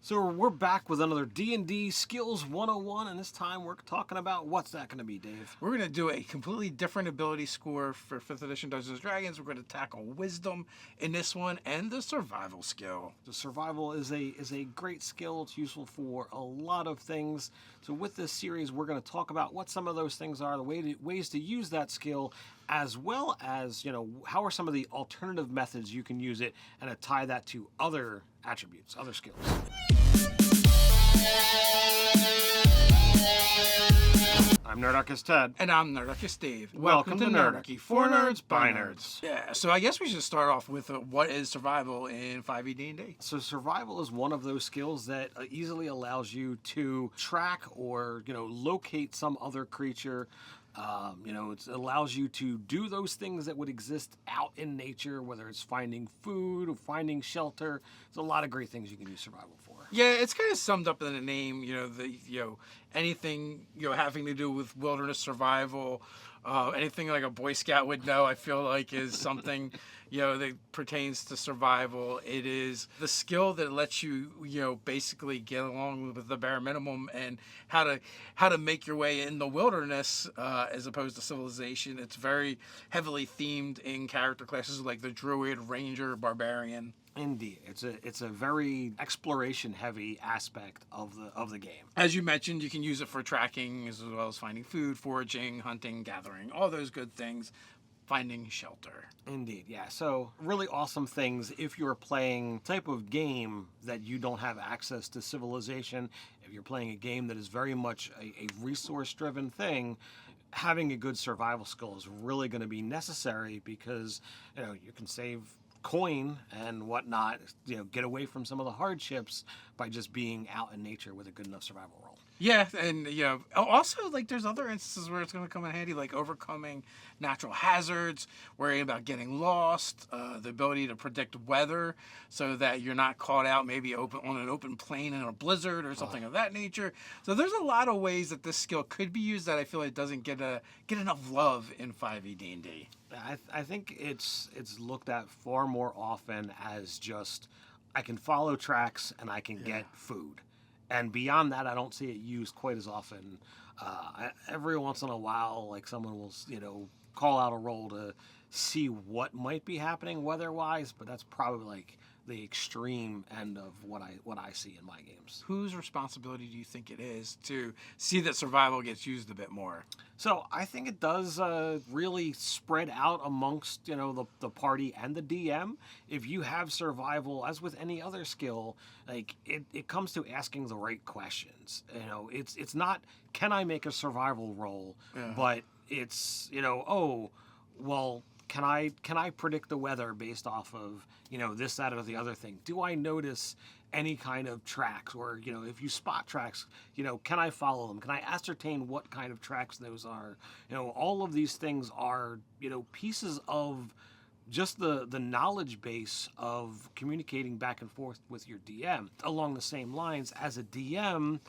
So we're back with another D&D Skills 101, and this time we're talking about what's that going to be, Dave? We're going to do a completely different ability score for 5th edition Dungeons & Dragons. We're going to tackle wisdom in this one and the survival skill. The survival is a great skill. It's useful for a lot of things. So with this series, we're going to talk about what some of those things are, the ways to use that skill, as well as, how are some of the alternative methods you can use it, and to tie that to other attributes, other skills. I'm Nerdarchy Ted. And I'm Nerdarchy Dave. Welcome to Nerdarchy. For nerds, by nerds. Yeah, so I guess we should start off with what is survival in 5e D&D. So survival is one of those skills that easily allows you to track or, locate some other creature. It allows you to do those things that would exist out in nature, whether it's finding food or finding shelter. There's a lot of great things you can use survival for. Yeah, it's kind of summed up in the name, anything, having to do with wilderness survival, anything like a Boy Scout would know, I feel like is something, that pertains to survival. It is the skill that lets you, basically get along with the bare minimum and how to make your way in the wilderness, as opposed to civilization. It's very heavily themed in character classes like the Druid, Ranger, Barbarian. Indeed, it's a very exploration-heavy aspect of the game. As you mentioned, you can use it for tracking as well as finding food, foraging, hunting, gathering, all those good things. Finding shelter. Indeed, yeah. So really awesome things if you're playing type of game that you don't have access to civilization. If you're playing a game that is very much a resource-driven thing, having a good survival skill is really going to be necessary because you can save coin and whatnot, get away from some of the hardships by just being out in nature with a good enough survival roll. Yeah, and also there's other instances where it's going to come in handy, like overcoming natural hazards, worrying about getting lost, the ability to predict weather so that you're not caught out maybe on an open plain in a blizzard or something of that nature. So there's a lot of ways that this skill could be used that I feel it doesn't get enough love in 5e D&D. I think it's looked at far more often as just I can follow tracks and I can get food. And beyond that, I don't see it used quite as often. Every once in a while, someone will, call out a roll to see what might be happening weather-wise, but that's probably the extreme end of what I see in my games. Whose responsibility do you think it is to see that survival gets used a bit more? So I think it does really spread out amongst the party and the DM. If you have survival, as with any other skill, it comes to asking the right questions. It's not can I make a survival roll, but it's can I predict the weather based off of this, that, or the other thing? Do I notice any kind of tracks, or if you spot tracks, can I follow them? Can I ascertain what kind of tracks those are? All of these things are pieces of just the knowledge base of communicating back and forth with your DM. Along the same lines, as a DM,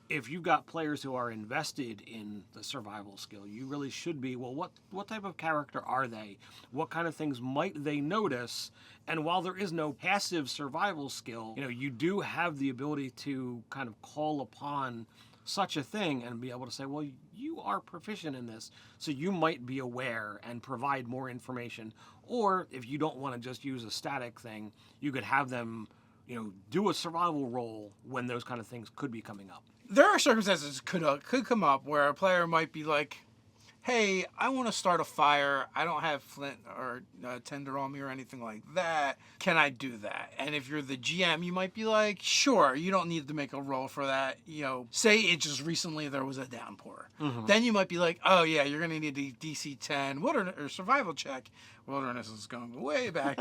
if you've got players who are invested in the survival skill, you really should be, what type of character are they? What kind of things might they notice? And while there is no passive survival skill, you do have the ability to kind of call upon such a thing and be able to say, well, you are proficient in this, so you might be aware and provide more information. Or if you don't want to just use a static thing, you could have them, do a survival roll when those kind of things could be coming up. There are circumstances could come up where a player might be like, hey, I want to start a fire. I don't have flint or tinder on me or anything like that. Can I do that? And if you're the GM, you might be like, sure, you don't need to make a roll for that. Say it just recently there was a downpour. Mm-hmm. Then you might be like, oh yeah, you're going to need a DC 10 wilderness or survival check. Wilderness is going way back.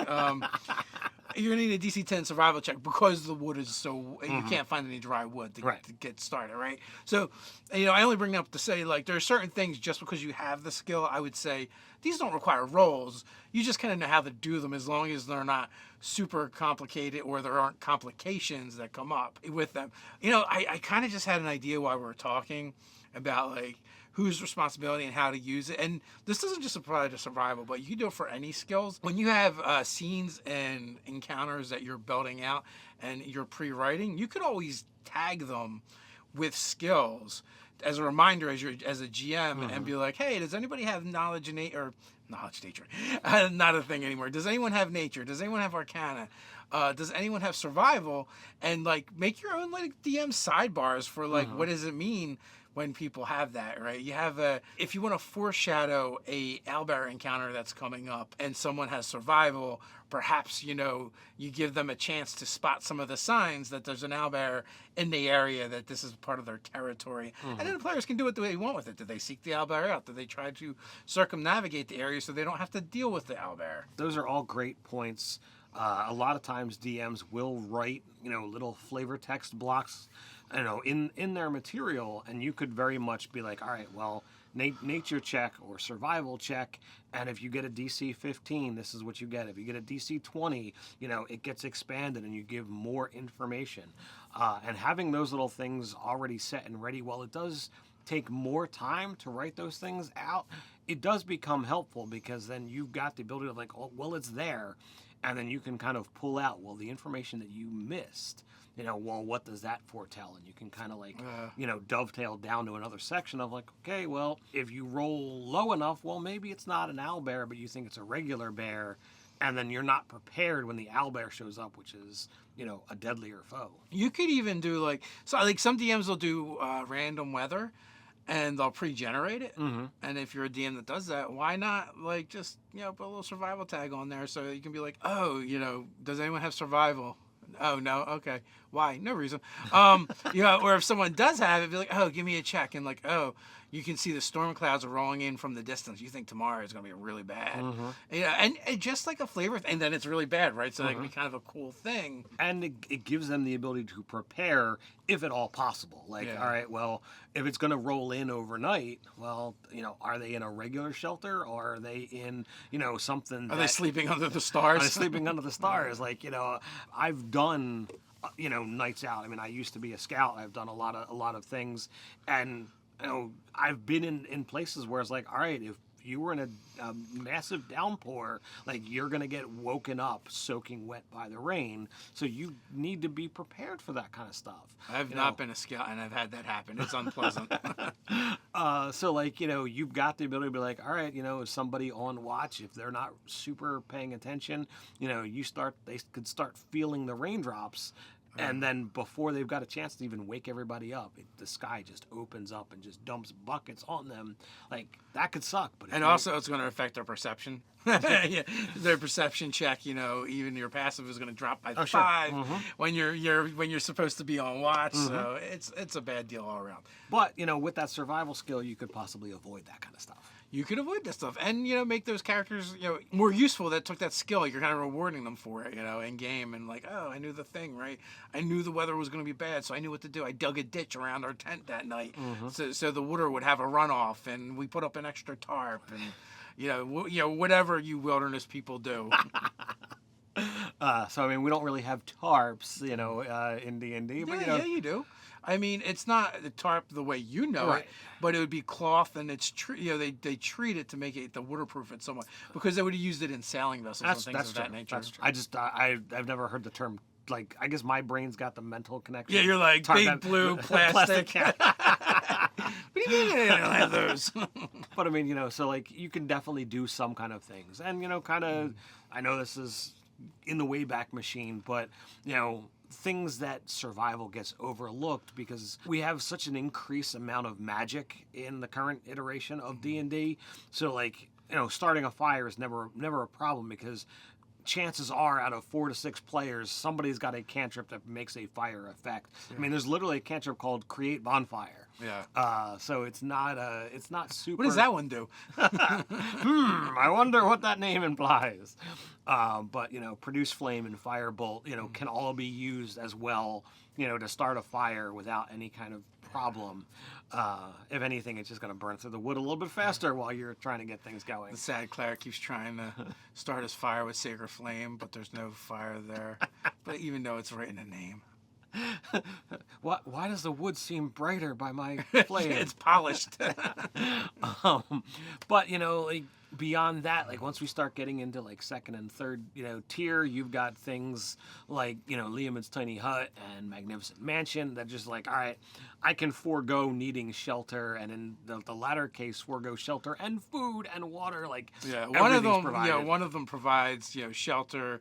You're going to need a DC 10 survival check because the wood is so... You can't find any dry wood to get started, right? So, I only bring it up to say, there are certain things, just because you have the skill, I would say, these don't require rolls. You just kind of know how to do them as long as they're not super complicated or there aren't complications that come up with them. I kind of just had an idea while we were talking. about like whose responsibility and how to use it. And this doesn't just apply to survival, but you can do it for any skills. When you have scenes and encounters that you're building out and you're pre-writing, you could always tag them with skills as a reminder as a GM and be like, hey, does anybody have knowledge in nature? Not a thing anymore. Does anyone have nature? Does anyone have arcana? Does anyone have survival? And like make your own like DM sidebars for like what does it mean when people have that, right? You have if you want to foreshadow a owlbear encounter that's coming up and someone has survival, perhaps, you know, you give them a chance to spot some of the signs that there's an owlbear in the area, that this is part of their territory. And then the players can do it the way they want with it. Do they seek the owlbear out? Do they try to circumnavigate the area so they don't have to deal with the owlbear? Those are all great points. A lot of times DMs will write, you know, little flavor text blocks, you know, in their material, and you could very much be like, all right, well, nature check or survival check, and if you get a DC 15, this is what you get. If you get a DC 20, you know, it gets expanded and you give more information. And having those little things already set and ready, while it does take more time to write those things out, it does become helpful because then you've got the ability to like, oh, well, it's there. And then you can kind of pull out, well, the information that you missed, you know, well, what does that foretell? And you can kind of like, you know, dovetail down to another section of like, okay, well, if you roll low enough, well, maybe it's not an owlbear, but you think it's a regular bear. And then you're not prepared when the owlbear shows up, which is, you know, a deadlier foe. You could even do like, so like some DMs will do random weather and they'll pre-generate it. And if you're a DM that does that, why not like just, you know, put a little survival tag on there so you can be like, oh, you know, does anyone have survival? Oh, no, okay. Why? No reason. You know, or if someone does have it, be like, oh, give me a check. And like, oh, you can see the storm clouds are rolling in from the distance. You think tomorrow is going to be really bad. Yeah, and just like a flavor, and then it's really bad, right? So that can be kind of a cool thing. And it gives them the ability to prepare if at all possible. Like, all right, well, if it's going to roll in overnight, well, you know, are they in a regular shelter or are they in, you know, something? Are they sleeping under the stars? Are they sleeping under the stars? Like, you know, I've done, you know, nights out. I mean, I used to be a scout. I've done a lot of things, and you know, I've been in places where it's like, all right, if you were in a massive downpour, like you're gonna get woken up soaking wet by the rain, so you need to be prepared for that kind of stuff. I've not been a scout and I've had that happen. It's unpleasant. So like, you know, you've got the ability to be like, all right, you know, is somebody on watch? If they're not super paying attention, you know, they could start feeling the raindrops. And then before they've got a chance to even wake everybody up, the sky just opens up and just dumps buckets on them. Like, that could suck. But also, it's going to affect their perception. Yeah, their perception check, you know, even your passive is going to drop by 5 when you're supposed to be on watch. So it's a bad deal all around. But, you know, with that survival skill, you could possibly avoid that kind of stuff. You could avoid that stuff and, you know, make those characters, you know, more useful that took that skill. You're kind of rewarding them for it, you know, in game. And like, oh, I knew the thing, right? I knew the weather was going to be bad, so I knew what to do. I dug a ditch around our tent that night so the water would have a runoff, and we put up an extra tarp and, you know, whatever you wilderness people do. So, I mean, we don't really have tarps, you know, in D&D. But, you know, yeah, you do. I mean, it's not the tarp the way you know it, but it would be cloth, and it's you know, they treat it to make it the waterproof it somewhat, because they would have used it in sailing vessels and things of that nature. That's true. I just I've never heard the term. Like, I guess my brain's got the mental connection. Yeah, you're like big blue plastic. What do you mean I don't have those? But I mean, you know, so like you can definitely do some kind of things, and you know, kind of. I know this is in the Wayback Machine, but you know, things that survival gets overlooked because we have such an increased amount of magic in the current iteration of D&D. So like, you know, starting a fire is never a problem because chances are out of 4 to 6 players, somebody's got a cantrip that makes a fire effect. I mean, there's literally a cantrip called Create Bonfire. Yeah. So it's not super. What does that one do? I wonder what that name implies. But, you know, Produce Flame and Firebolt, you know, can all be used as well, you know, to start a fire without any kind of problem. If anything, it's just going to burn through the wood a little bit faster while you're trying to get things going. The sad cleric keeps trying to start his fire with Sacred Flame, but there's no fire there. But even though it's right in the name. why does the wood seem brighter by my flame? It's polished. But like beyond that, like once we start getting into like second and third, tier, you've got things like Liam's Tiny Hut and Magnificent Mansion that just like, all right, I can forego needing shelter, and in the latter case, forego shelter and food and water. Like one of them, provided. one of them provides shelter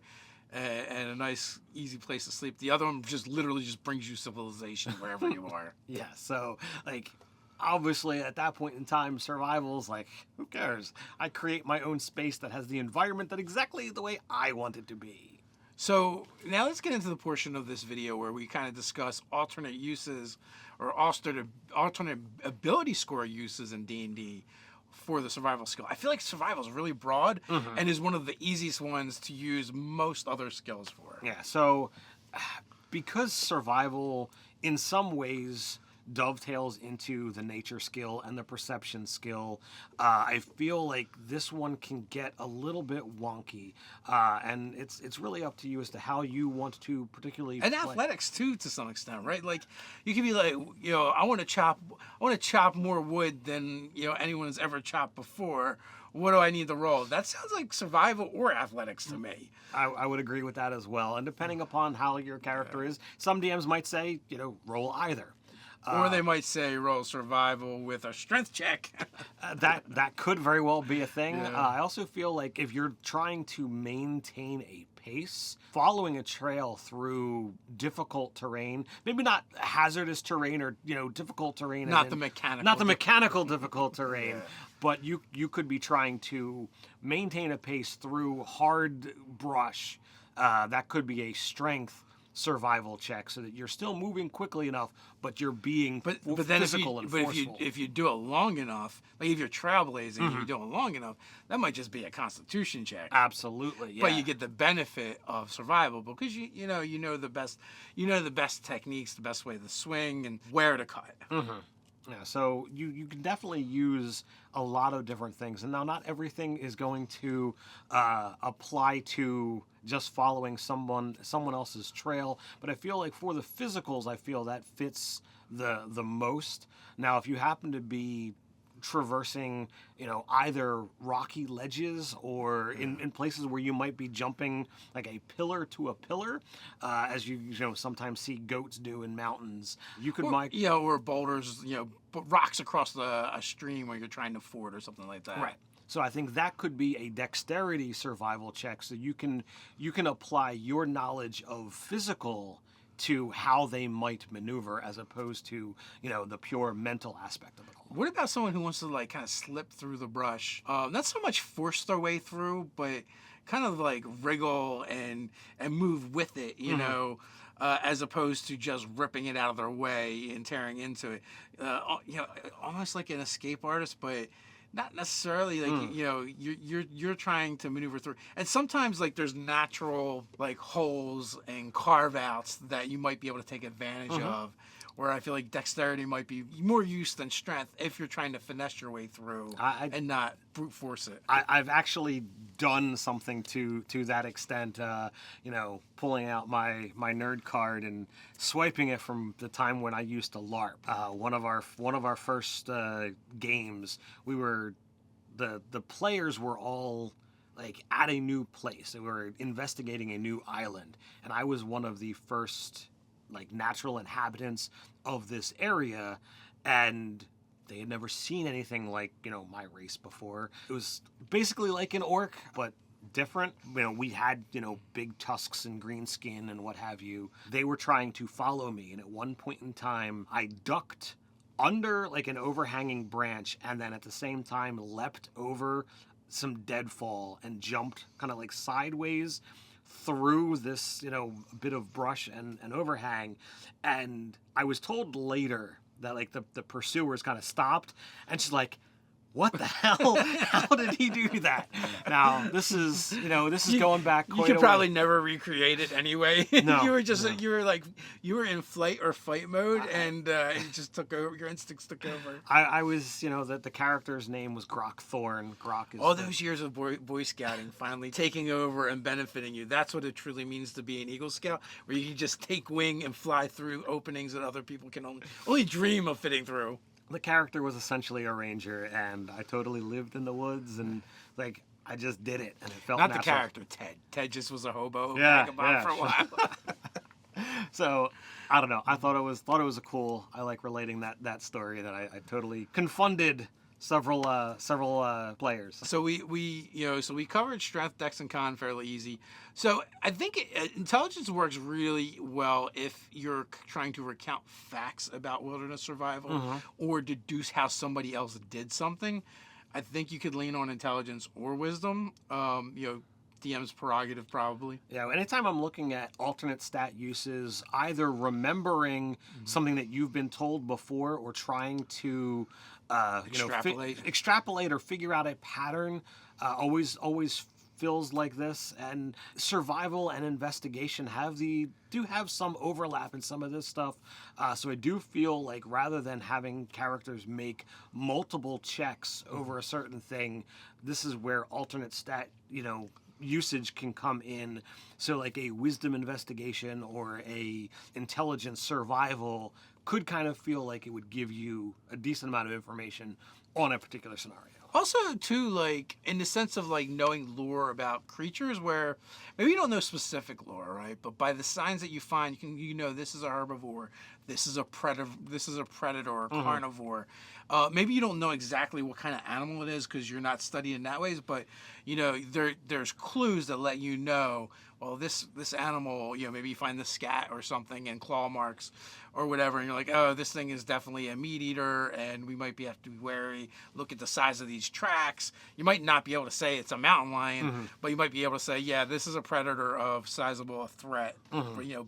and a nice, easy place to sleep. The other one just literally just brings you civilization wherever you are. Yeah, so like obviously at that point in time, survival's like, who cares? I create my own space that has the environment that exactly the way I want it to be. So now let's get into the portion of this video where we kind of discuss alternate uses or alternate ability score uses in D&D for the survival skill. I feel like survival is really broad and is one of the easiest ones to use most other skills for. Yeah, so because survival in some ways dovetails into the nature skill and the perception skill, I feel like this one can get a little bit wonky, and it's really up to you as to how you want to particularly and play. Athletics too, to some extent, right? Like you can be like, I want to chop more wood than anyone has ever chopped before. What do I need to roll? That sounds like survival or athletics to me. I would agree with that as well, and depending upon how your character is, some DMs might say roll either. Or they might say roll survival with a strength check. That could very well be a thing. Yeah. I also feel like if you're trying to maintain a pace, following a trail through difficult terrain, maybe not hazardous terrain or difficult terrain, Not the mechanical difficult terrain, but you could be trying to maintain a pace through hard brush. That could be a strength survival check, so that you're still moving quickly enough, but you're being physical and forceful. If you do it long enough, like if you're trailblazing and you do it long enough, that might just be a Constitution check. Absolutely, yeah. But you get the benefit of survival because you know the best techniques, the best way to swing, and where to cut. Yeah, so you can definitely use a lot of different things, and now not everything is going to apply to just following someone else's trail, but I feel like for the physicals, I feel that fits the most. Now, if you happen to be traversing, either rocky ledges or in places where you might be jumping like a pillar to a pillar, as you sometimes see goats do in mountains. You could or boulders, rocks across a stream where you're trying to ford or something like that. Right. So I think that could be a dexterity survival check, so you can apply your knowledge of physical to how they might maneuver, as opposed to the pure mental aspect of it all. What about someone who wants to like kind of slip through the brush? Not so much force their way through, but kind of like wriggle and move with it, as opposed to just ripping it out of their way and tearing into it. Almost like an escape artist, but not necessarily. Like you're trying to maneuver through, and sometimes like there's natural like holes and carve outs that you might be able to take advantage of, where I feel like dexterity might be more use than strength if you're trying to finesse your way through and not brute force it. I've actually done something to that extent, pulling out my nerd card and swiping it from the time when I used to LARP. One of our first games, we were the players were all like at a new place. They were investigating a new island, and I was one of the first like natural inhabitants of this area, and they had never seen anything like my race before. It was basically like an orc, but different. We had big tusks and green skin and what have you. They were trying to follow me, and at one point in time I ducked under like an overhanging branch, and then at the same time leapt over some deadfall and jumped kind of like sideways through this bit of brush and overhang. And I was told later that like the pursuers kind of stopped, and she's like, what the hell? How did he do that? Now, this is going back quite You could a probably way. never recreate it anyway. No, you were just no. you were in flight or fight mode, and it just took over. Your instincts took over. I was, that the character's name was Grok Thorn. Grok is All those years of Boy Scouting finally taking over and benefiting you. That's what it truly means to be an Eagle Scout, where you can just take wing and fly through openings that other people can only dream of fitting through. The character was essentially a ranger, and I totally lived in the woods, and like I just did it, and it felt Not natural. the character, Ted. Ted just was a hobo vagabond Yeah, for a while. So I don't know. I thought it was a cool. I like relating that story that I totally confunded several players. So we covered strength, dex, and con fairly easy. So I think intelligence works really well if you're trying to recount facts about wilderness survival or deduce how somebody else did something. I think you could lean on intelligence or wisdom. DM's prerogative probably. Yeah, anytime I'm looking at alternate stat uses, either remembering something that you've been told before or trying to extrapolate or figure out a pattern, always feels like this. And survival and investigation do have some overlap in some of this stuff. So I do feel like rather than having characters make multiple checks over a certain thing, this is where alternate stat, usage can come in. So like a wisdom investigation or a intelligence survival could kind of feel like it would give you a decent amount of information on a particular scenario. Also, too, like, in the sense of, like, knowing lore about creatures where maybe you don't know specific lore, right? But by the signs that you find, you know this is a herbivore, this is a predator or carnivore. Maybe you don't know exactly what kind of animal it is because you're not studying that ways, but, there's clues that let you know, well, this animal, maybe you find the scat or something and claw marks or whatever, and you're like, oh, this thing is definitely a meat eater, and we might have to be wary. Look at the size of these tracks. You might not be able to say it's a mountain lion, but you might be able to say, yeah, this is a predator of sizable threat,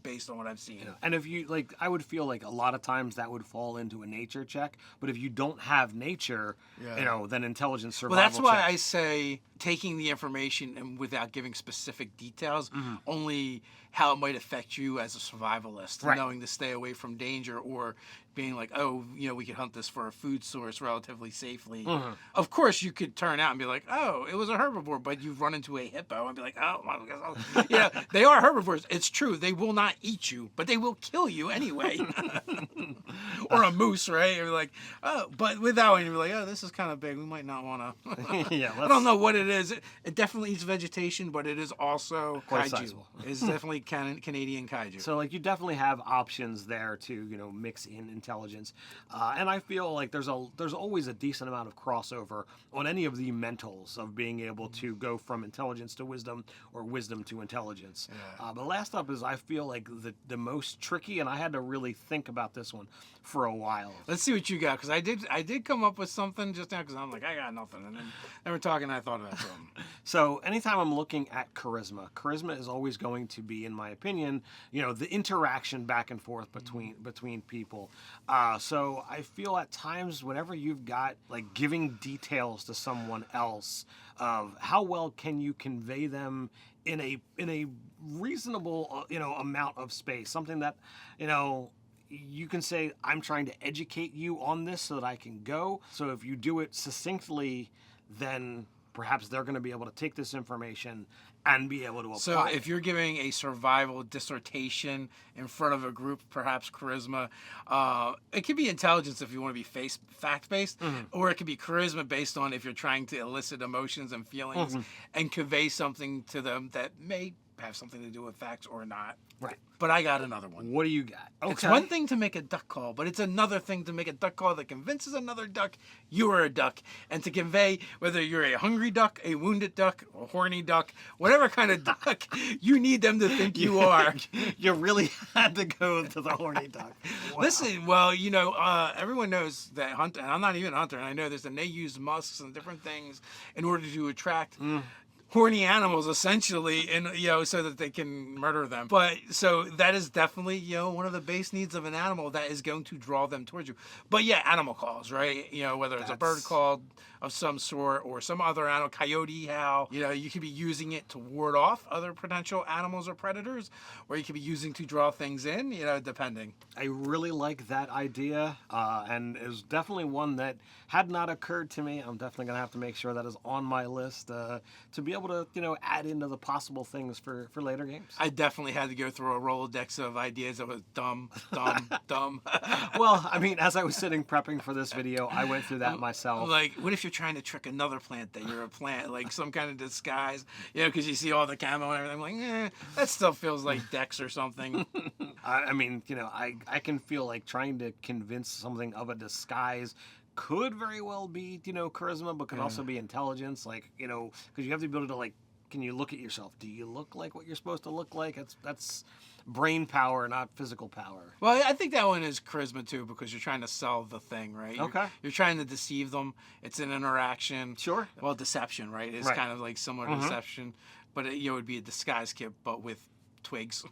based on what I've seen. And if you I would feel like a lot of times that would fall into a nature check, but if you don't have nature, then intelligence survival. Well, that's why check. I say taking the information and without giving specific details, only how it might affect you as a survivalist, Right. knowing to stay away from danger or being like, oh, we could hunt this for a food source relatively safely. Of course, you could turn out and be like, oh, it was a herbivore, but you've run into a hippo and be like, oh, my God. They are herbivores. It's true. They will not eat you, but they will kill you anyway. Or a moose, right? You're like, oh, but with that one, you're like, oh, this is kind of big. We might not want to. I don't know what it is. It definitely eats vegetation, but it is also Quite kaiju. sizable. It's definitely Canadian kaiju. So you definitely have options there to mix in intelligence, and I feel like there's always a decent amount of crossover on any of the mentals of being able to go from intelligence to wisdom or wisdom to intelligence. But last up is I feel like the most tricky, and I had to really think about this one for a while. Let's see what you got, because I did come up with something just now, because I'm like, I got nothing, and then we're talking, and I thought about something. So anytime I'm looking at charisma is always going to be, in my opinion, the interaction back and forth between people. So I feel at times whenever you've got like giving details to someone else of how well can you convey them in a reasonable amount of space, something that you can say, I'm trying to educate you on this so that I can go. So if you do it succinctly, then perhaps they're going to be able to take this information and be able to apply. So if you're giving a survival dissertation in front of a group, perhaps charisma, it could be intelligence if you want to be fact-based, or it could be charisma based on if you're trying to elicit emotions and feelings and convey something to them that may have something to do with facts or not. Right. But I got another one. What do you got? Okay. It's one thing to make a duck call, but it's another thing to make a duck call that convinces another duck you are a duck, and to convey whether you're a hungry duck, a wounded duck, a horny duck, whatever kind of duck you need them to think you are. You really had to go to the horny duck. Wow. Listen, well, everyone knows that and I'm not even a hunter, and I know this, and they use musks and different things in order to attract horny animals essentially, and so that they can murder them. But so that is definitely one of the base needs of an animal that is going to draw them towards you. But yeah, animal calls, right? Whether it's a bird call of some sort or some other animal, coyote howl. You could be using it to ward off other potential animals or predators, or you could be using to draw things in. Depending. I really like that idea, and it was definitely one that had not occurred to me. I'm definitely gonna have to make sure that is on my list to be able to add into the possible things for later games. I definitely had to go through a Rolodex of ideas that was dumb. Well, I mean, as I was sitting prepping for this video, I went through that myself. Like, what if you're trying to trick another plant that you're a plant, like some kind of disguise, because you see all the camo and everything. I'm like, that stuff feels like Dex or something. I mean, I can feel like trying to convince something of a disguise could very well be, charisma, but could also be intelligence. Like, because you have the ability to, like, can you look at yourself? Do you look like what you're supposed to look like? That's brain power, not physical power. Well, I think that one is charisma too, because you're trying to sell the thing, right? Okay. You're trying to deceive them. It's an interaction. Sure. Well, deception, right? It's kind of like similar to deception, but it would be a disguise kit, but with twigs.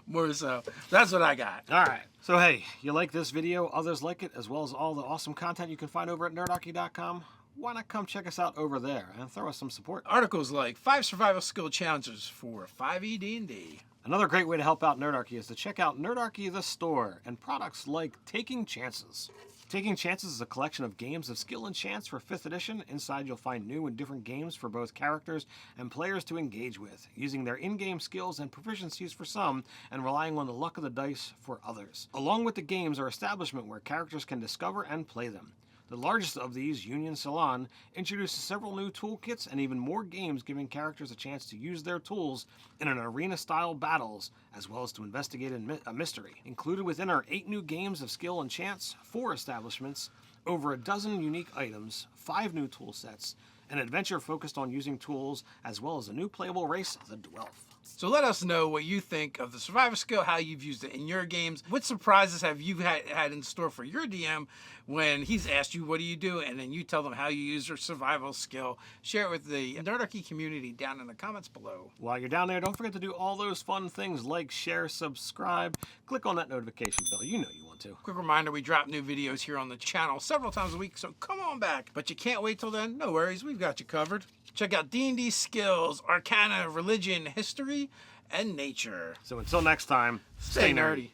More so. That's what I got. All right. So, hey, you like this video, others like it, as well as all the awesome content you can find over at nerdarchy.com. Why not come check us out over there and throw us some support? Articles like 5 survival skill challenges for 5e D&D. Another great way to help out Nerdarchy is to check out Nerdarchy the store and products like Taking Chances. Taking Chances is a collection of games of skill and chance for 5th edition. Inside you'll find new and different games for both characters and players to engage with, using their in-game skills and proficiencies for some and relying on the luck of the dice for others. Along with the games are establishment where characters can discover and play them. The largest of these, Union Salon, introduces several new toolkits and even more games giving characters a chance to use their tools in an arena-style battles, as well as to investigate a mystery. Included within are 8 new games of skill and chance, 4 establishments, over a dozen unique items, 5 new tool sets, an adventure focused on using tools, as well as a new playable race, the Dwelf. So let us know what you think of the survivor skill, how you've used it in your games. What surprises have you had in store for your DM when he's asked you, what do you do? And then you tell them how you use your survival skill. Share it with the Nerdarchy community down in the comments below. While you're down there, don't forget to do all those fun things like share, subscribe, click on that notification bell. You know you want to. Quick reminder, we drop new videos here on the channel several times a week, so come on back. But you can't wait till then. No worries, we've got you covered. Check out D&D Skills, Arcana, Religion, History, and Nature. So until next time, Stay nerdy.